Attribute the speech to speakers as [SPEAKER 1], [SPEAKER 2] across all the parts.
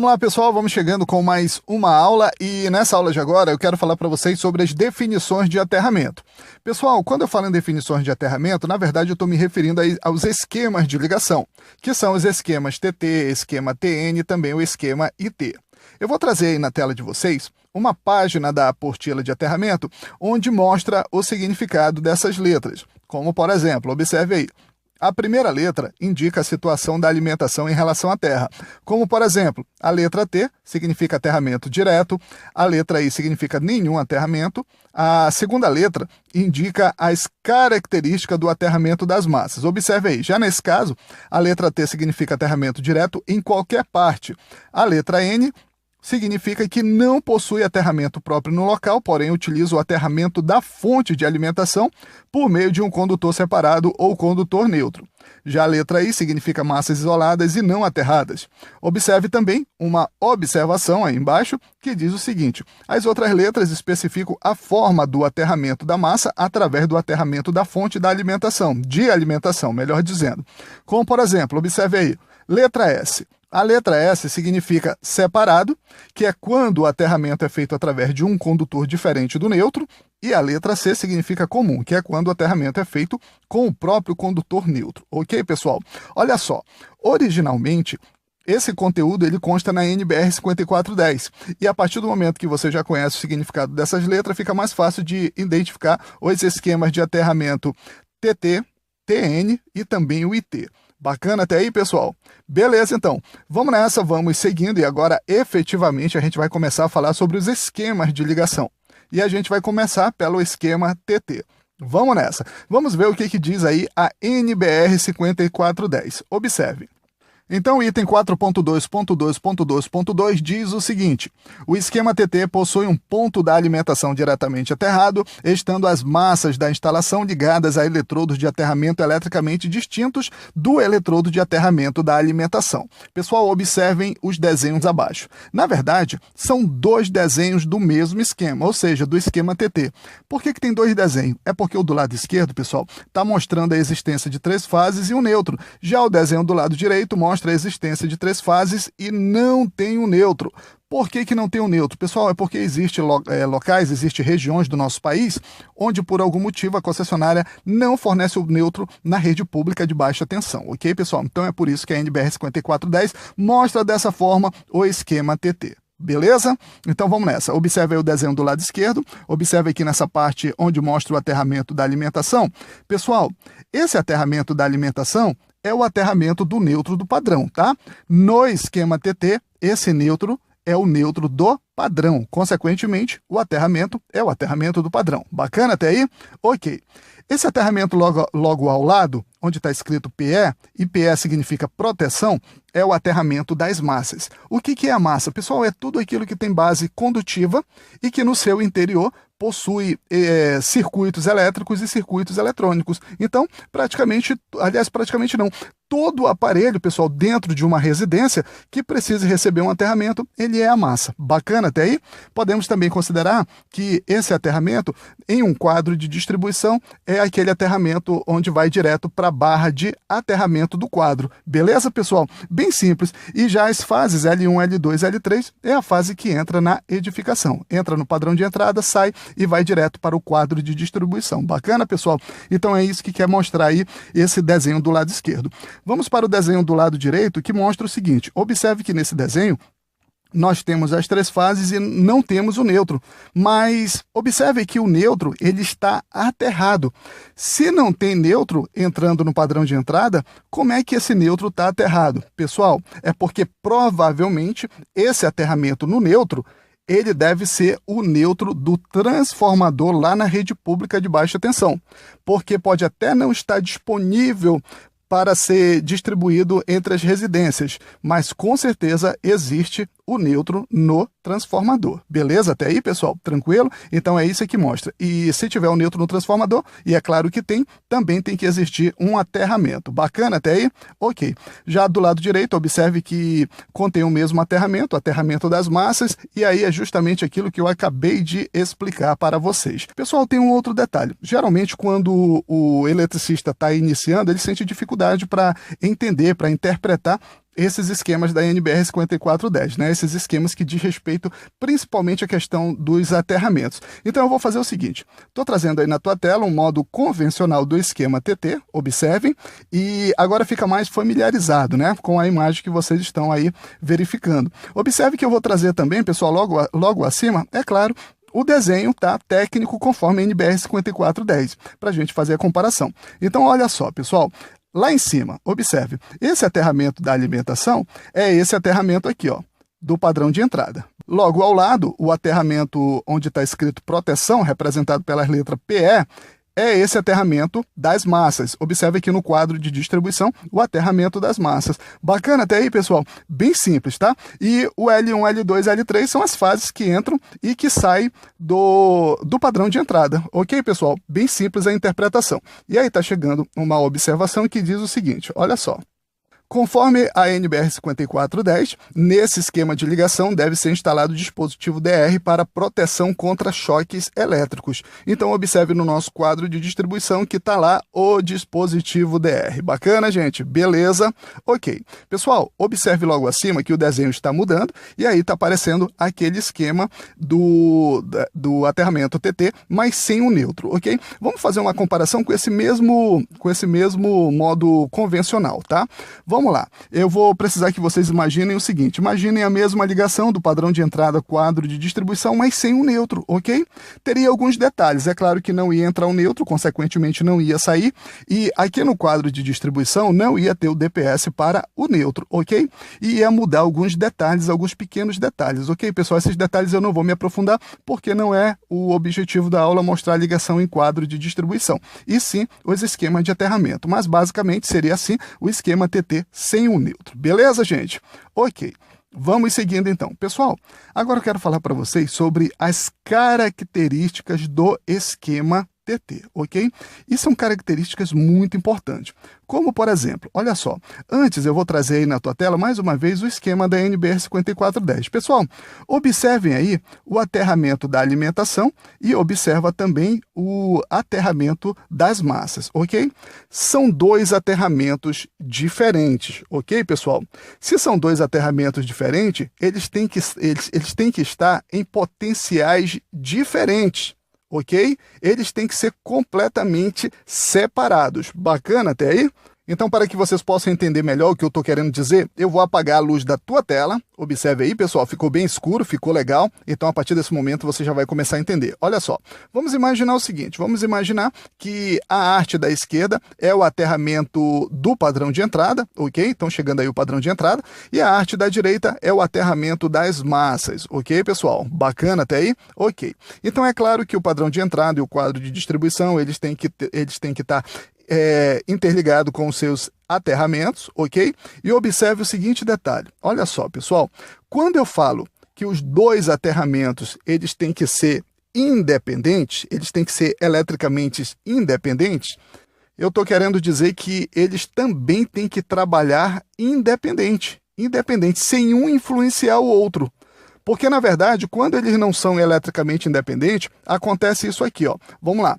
[SPEAKER 1] Vamos lá, pessoal, vamos chegando com mais uma aula e nessa aula de agora eu quero falar para vocês sobre as definições de aterramento. Pessoal, quando eu falo em definições de aterramento, na verdade eu estou me referindo aos esquemas de ligação, que são os esquemas TT, esquema TN e também o esquema IT. Eu vou trazer aí na tela de vocês uma página da apostila de aterramento onde mostra o significado dessas letras, como por exemplo, observe aí. A primeira letra indica a situação da alimentação em relação à terra, como, por exemplo, a letra T significa aterramento direto, a letra I significa nenhum aterramento, a segunda letra indica as características do aterramento das massas. Observe aí, já nesse caso, a letra T significa aterramento direto em qualquer parte, a letra N significa que não possui aterramento próprio no local, porém utiliza o aterramento da fonte de alimentação por meio de um condutor separado ou condutor neutro. Já a letra I significa massas isoladas e não aterradas. Observe também uma observação aí embaixo que diz o seguinte: as outras letras especificam a forma do aterramento da massa através do aterramento da fonte da alimentação, de alimentação, melhor dizendo. Como, por exemplo, observe aí, letra S. A letra S significa separado, que é quando o aterramento é feito através de um condutor diferente do neutro, e a letra C significa comum, que é quando o aterramento é feito com o próprio condutor neutro. Ok, pessoal? Olha só, originalmente, esse conteúdo ele consta na NBR 5410, e a partir do momento que você já conhece o significado dessas letras, fica mais fácil de identificar os esquemas de aterramento TT, TN e também o IT. Bacana até aí, pessoal? Beleza, então. Vamos nessa, vamos seguindo e agora, efetivamente, a gente vai começar a falar sobre os esquemas de ligação. E a gente vai começar pelo esquema TT. Vamos nessa. Vamos ver o que diz aí a NBR 5410. Observe. Então, o item 4.2.2.2.2 diz o seguinte: o esquema TT possui um ponto da alimentação diretamente aterrado, estando as massas da instalação ligadas a eletrodos de aterramento eletricamente distintos do eletrodo de aterramento da alimentação. Pessoal, observem os desenhos abaixo. Na verdade, são dois desenhos do mesmo esquema, ou seja, do esquema TT. Por que tem dois desenhos? É porque o do lado esquerdo, pessoal, está mostrando a existência de três fases e um neutro. Já o desenho do lado direito mostra a existência de três fases e não tem o neutro. Por que não tem o neutro? Pessoal, é porque existem locais, existem regiões do nosso país onde, por algum motivo, a concessionária não fornece o neutro na rede pública de baixa tensão. Ok, pessoal? Então é por isso que a NBR 5410 mostra dessa forma o esquema TT. Beleza? Então vamos nessa. Observe aí o desenho do lado esquerdo. Observe aqui nessa parte onde mostra o aterramento da alimentação. Pessoal, esse aterramento da alimentação é o aterramento do neutro do padrão, tá? No esquema TT, esse neutro é o neutro do padrão. Consequentemente, o aterramento é o aterramento do padrão. Bacana até aí? Ok. Esse aterramento logo ao lado, onde está escrito PE, e PE significa proteção, é o aterramento das massas. O que é a massa? Pessoal, é tudo aquilo que tem base condutiva e que no seu interior possui circuitos elétricos e circuitos eletrônicos. Então, praticamente não, todo aparelho, pessoal, dentro de uma residência que precise receber um aterramento, ele é a massa. Bacana até aí? Podemos também considerar que esse aterramento, em um quadro de distribuição, é aquele aterramento onde vai direto para a barra de aterramento do quadro. Beleza, pessoal? Bem simples. E já as fases L1, L2, L3 é a fase que entra na edificação. Entra no padrão de entrada, sai e vai direto para o quadro de distribuição. Bacana, pessoal? Então é isso que quer mostrar aí esse desenho do lado esquerdo. Vamos para o desenho do lado direito, que mostra o seguinte: observe que nesse desenho nós temos as três fases e não temos o neutro, mas observe que o neutro ele está aterrado. Se não tem neutro entrando no padrão de entrada, como é que esse neutro está aterrado? Pessoal, é porque provavelmente esse aterramento no neutro ele deve ser o neutro do transformador lá na rede pública de baixa tensão, porque pode até não estar disponível para ser distribuído entre as residências, mas com certeza existe o neutro no transformador. Beleza? Até aí, pessoal? Tranquilo? Então é isso que mostra. E se tiver o neutro no transformador, e é claro que tem, também tem que existir um aterramento. Bacana até aí? Ok. Já do lado direito, observe que contém o mesmo aterramento, aterramento das massas, e aí é justamente aquilo que eu acabei de explicar para vocês. Pessoal, tem um outro detalhe. Geralmente, quando o eletricista está iniciando, ele sente dificuldade para entender, para interpretar esses esquemas da NBR 5410, né? Esses esquemas que diz respeito principalmente à questão dos aterramentos. Então eu vou fazer o seguinte, estou trazendo aí na tua tela um modo convencional do esquema TT, observem, e agora fica mais familiarizado, né, com a imagem que vocês estão aí verificando. Observe que eu vou trazer também, pessoal, logo acima, é claro, o desenho tá, técnico conforme a NBR 5410, para a gente fazer a comparação. Então, olha só, pessoal, lá em cima, observe, esse aterramento da alimentação é esse aterramento aqui, ó, do padrão de entrada. Logo ao lado, o aterramento onde está escrito proteção, representado pela letra PE, é esse aterramento das massas. Observe aqui no quadro de distribuição o aterramento das massas. Bacana até aí, pessoal? Bem simples, tá? E o L1, L2, L3 são as fases que entram e que saem do padrão de entrada. Ok, pessoal? Bem simples a interpretação. E aí está chegando uma observação que diz o seguinte, olha só. Conforme a NBR 5410, nesse esquema de ligação deve ser instalado o dispositivo DR para proteção contra choques elétricos. Então, observe no nosso quadro de distribuição que está lá o dispositivo DR. Bacana, gente? Beleza? Ok. Pessoal, observe logo acima que o desenho está mudando e aí está aparecendo aquele esquema do aterramento TT, mas sem o neutro, ok? Vamos fazer uma comparação com esse mesmo modo convencional, tá? Vamos lá, eu vou precisar que vocês imaginem o seguinte, imaginem a mesma ligação do padrão de entrada quadro de distribuição, mas sem o neutro, ok? Teria alguns detalhes, é claro que não ia entrar o neutro, consequentemente não ia sair, e aqui no quadro de distribuição não ia ter o DPS para o neutro, ok? E ia mudar alguns detalhes, alguns pequenos detalhes, ok, pessoal? Esses detalhes eu não vou me aprofundar, porque não é o objetivo da aula mostrar a ligação em quadro de distribuição, e sim os esquemas de aterramento, mas basicamente seria assim o esquema TT sem o neutro. Beleza, gente? Ok. Vamos seguindo então. Pessoal, agora eu quero falar para vocês sobre as características do esquema TT, ok? E são características muito importantes. Como, por exemplo, olha só, antes eu vou trazer aí na tua tela mais uma vez o esquema da NBR 5410. Pessoal, observem aí o aterramento da alimentação e observa também o aterramento das massas, ok? São dois aterramentos diferentes, ok, pessoal? Se são dois aterramentos diferentes, eles têm que estar em potenciais diferentes. Ok? Eles têm que ser completamente separados. Bacana até aí? Então, para que vocês possam entender melhor o que eu estou querendo dizer, eu vou apagar a luz da tua tela. Observe aí, pessoal, ficou bem escuro, ficou legal. Então, a partir desse momento, você já vai começar a entender. Olha só, vamos imaginar o seguinte, vamos imaginar que a arte da esquerda é o aterramento do padrão de entrada, ok? Então, chegando aí o padrão de entrada. E a arte da direita é o aterramento das massas, ok, pessoal? Bacana até aí? Ok. Então, é claro que o padrão de entrada e o quadro de distribuição, eles têm que estar interligado com os seus aterramentos, ok? E observe o seguinte detalhe. Olha só, pessoal, quando eu falo que os dois aterramentos eles têm que ser independentes, eles têm que ser eletricamente independentes, eu estou querendo dizer que eles também têm que trabalhar independente, sem um influenciar o outro. Porque, na verdade, quando eles não são eletricamente independentes, acontece isso aqui, ó. Vamos lá.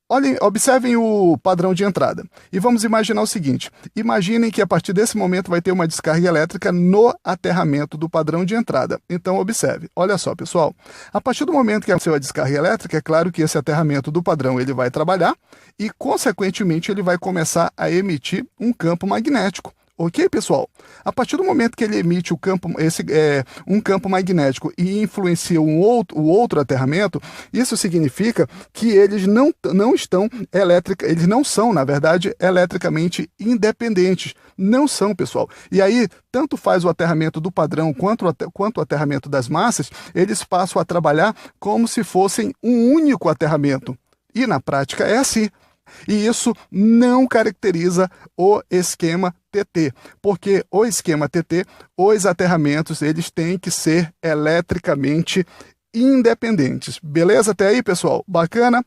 [SPEAKER 1] Olhem, observem o padrão de entrada. E vamos imaginar o seguinte. Imaginem que a partir desse momento vai ter uma descarga elétrica no aterramento do padrão de entrada. Então, observe. Olha só, pessoal. A partir do momento que aconteceu a descarga elétrica, é claro que esse aterramento do padrão ele vai trabalhar e, consequentemente, ele vai começar a emitir um campo magnético. Ok, pessoal? A partir do momento que ele emite um campo magnético e influencia o outro aterramento, isso significa que eles eles não são, na verdade, eletricamente independentes. Não são, pessoal. E aí, tanto faz o aterramento do padrão quanto o aterramento das massas, eles passam a trabalhar como se fossem um único aterramento. E na prática é assim. E isso não caracteriza o esquema TT, porque o esquema TT, os aterramentos, eles têm que ser eletricamente independentes. Beleza até aí, pessoal? Bacana?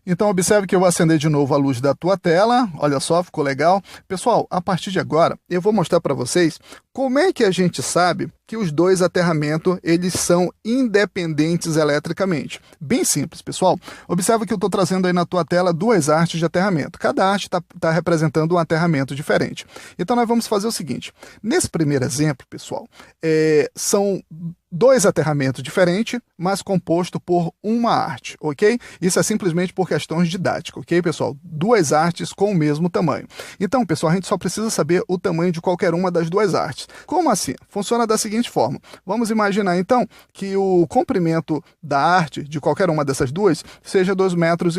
[SPEAKER 1] Então, observe que eu vou acender de novo a luz da tua tela. Olha só, ficou legal. Pessoal, a partir de agora, eu vou mostrar para vocês como é que a gente sabe que os dois aterramentos eles são independentes eletricamente? Bem simples, pessoal. Observa que eu estou trazendo aí na tua tela duas artes de aterramento. Cada arte está representando um aterramento diferente. Então, nós vamos fazer o seguinte. Nesse primeiro exemplo, pessoal, são dois aterramentos diferentes, mas composto por uma arte, ok? Isso é simplesmente por questões didáticas, ok, pessoal? Duas artes com o mesmo tamanho. Então, pessoal, a gente só precisa saber o tamanho de qualquer uma das duas artes. Como assim? Funciona da seguinte forma. Vamos imaginar, então, que o comprimento da arte de qualquer uma dessas duas seja 2,40 metros,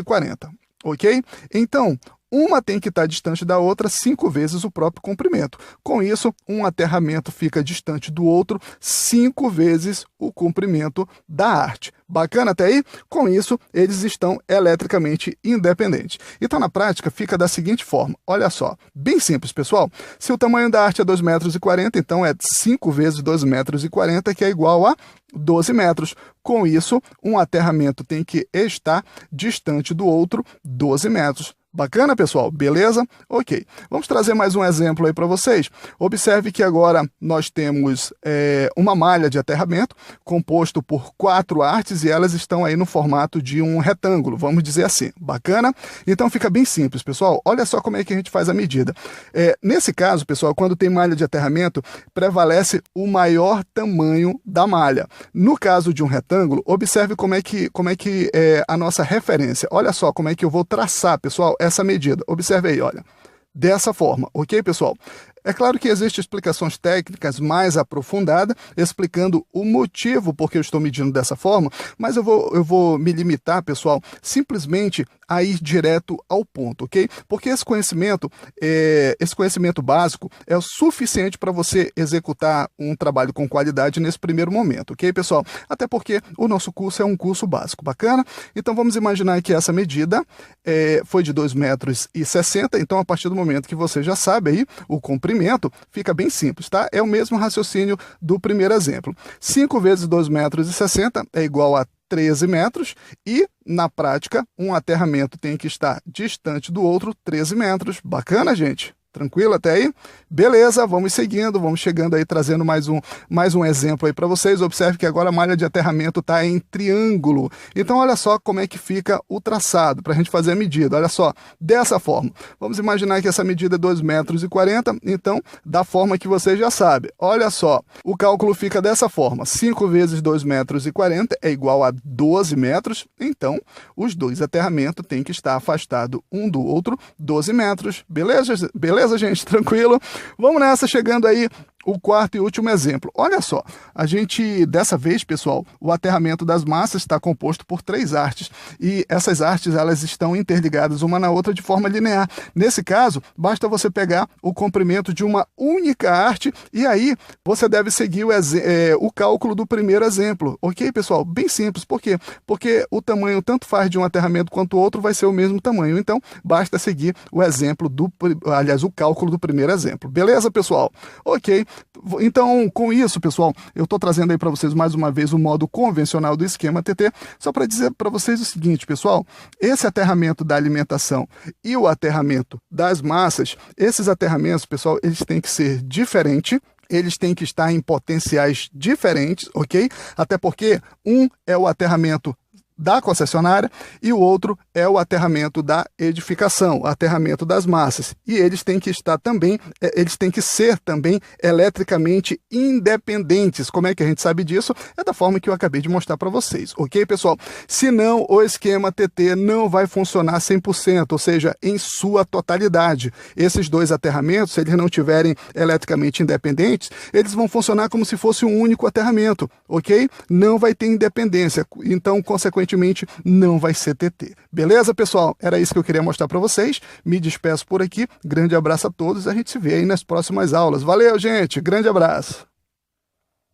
[SPEAKER 1] ok? Então, uma tem que estar distante da outra 5 vezes o próprio comprimento. Com isso, um aterramento fica distante do outro 5 vezes o comprimento da arte. Bacana até aí? Com isso, eles estão eletricamente independentes. Então, na prática, fica da seguinte forma. Olha só, bem simples, pessoal. Se o tamanho da arte é 2,40 metros, então é 5 vezes 2,40 metros, que é igual a 12 metros. Com isso, um aterramento tem que estar distante do outro 12 metros. Bacana, pessoal? Beleza? Ok. Vamos trazer mais um exemplo aí para vocês. Observe que agora nós temos uma malha de aterramento composto por 4 artes e elas estão aí no formato de um retângulo, vamos dizer assim. Bacana? Então fica bem simples, pessoal. Olha só como é que a gente faz a medida. Nesse caso, pessoal, quando tem malha de aterramento, prevalece o maior tamanho da malha. No caso de um retângulo, observe como é que é a nossa referência. Olha só como é que eu vou traçar, pessoal, essa medida. Observe aí, olha. Dessa forma, ok, pessoal? É claro que existem explicações técnicas mais aprofundadas, explicando o motivo por que eu estou medindo dessa forma, mas eu vou me limitar, pessoal, simplesmente a ir direto ao ponto, ok? Porque esse conhecimento básico é o suficiente para você executar um trabalho com qualidade nesse primeiro momento, ok, pessoal? Até porque o nosso curso é um curso básico, bacana? Então vamos imaginar que essa medida foi de 2,60 metros, então a partir do momento que você já sabe aí o comprimento, fica bem simples, tá? É o mesmo raciocínio do primeiro exemplo. 5 vezes 2,60 metros é igual a 13 metros e, na prática, um aterramento tem que estar distante do outro 13 metros. Bacana, gente? Tranquilo até aí? Beleza, vamos seguindo, vamos chegando aí, trazendo mais um exemplo aí para vocês. Observe que agora a malha de aterramento está em triângulo. Então, olha só como é que fica o traçado para a gente fazer a medida. Olha ssó, dessa forma. Vamos imaginar que essa medida é 2,40 metros, então, da forma que você já sabe. Olha só, o cálculo fica dessa forma. 5 vezes 2,40 metros é igual a 12 metros. Então, os dois aterramentos têm que estar afastados um do outro 12 metros. Beleza? Beleza, gente? Tranquilo? Vamos nessa, chegando aí o quarto e último exemplo. Olha só, a gente, dessa vez, pessoal, o aterramento das massas está composto por 3 artes e essas artes elas estão interligadas uma na outra de forma linear. Nesse caso, basta você pegar o comprimento de uma única arte e aí você deve seguir o cálculo do primeiro exemplo. Ok, pessoal? Bem simples. Por quê? Porque o tamanho tanto faz de um aterramento quanto o outro vai ser o mesmo tamanho. Então, basta seguir o exemplo o cálculo do primeiro exemplo. Beleza, pessoal? Ok. Então, com isso, pessoal, eu estou trazendo aí para vocês mais uma vez o modo convencional do esquema TT, só para dizer para vocês o seguinte, pessoal, esse aterramento da alimentação e o aterramento das massas, esses aterramentos, pessoal, eles têm que ser diferentes, eles têm que estar em potenciais diferentes, ok? Até porque um é o aterramento da concessionária e o outro é o aterramento da edificação, o aterramento das massas. E eles têm que estar também, eles têm que ser também eletricamente independentes. Como é que a gente sabe disso? É da forma que eu acabei de mostrar para vocês, ok, pessoal? Senão o esquema TT não vai funcionar 100%, ou seja, em sua totalidade. Esses dois aterramentos, se eles não tiverem eletricamente independentes, eles vão funcionar como se fosse um único aterramento, ok? Não vai ter independência, então, consequentemente, não vai ser TT. Beleza, pessoal? Era isso que eu queria mostrar para vocês. Me despeço por aqui. Grande abraço a todos. A gente se vê aí nas próximas aulas. Valeu, gente. Grande abraço.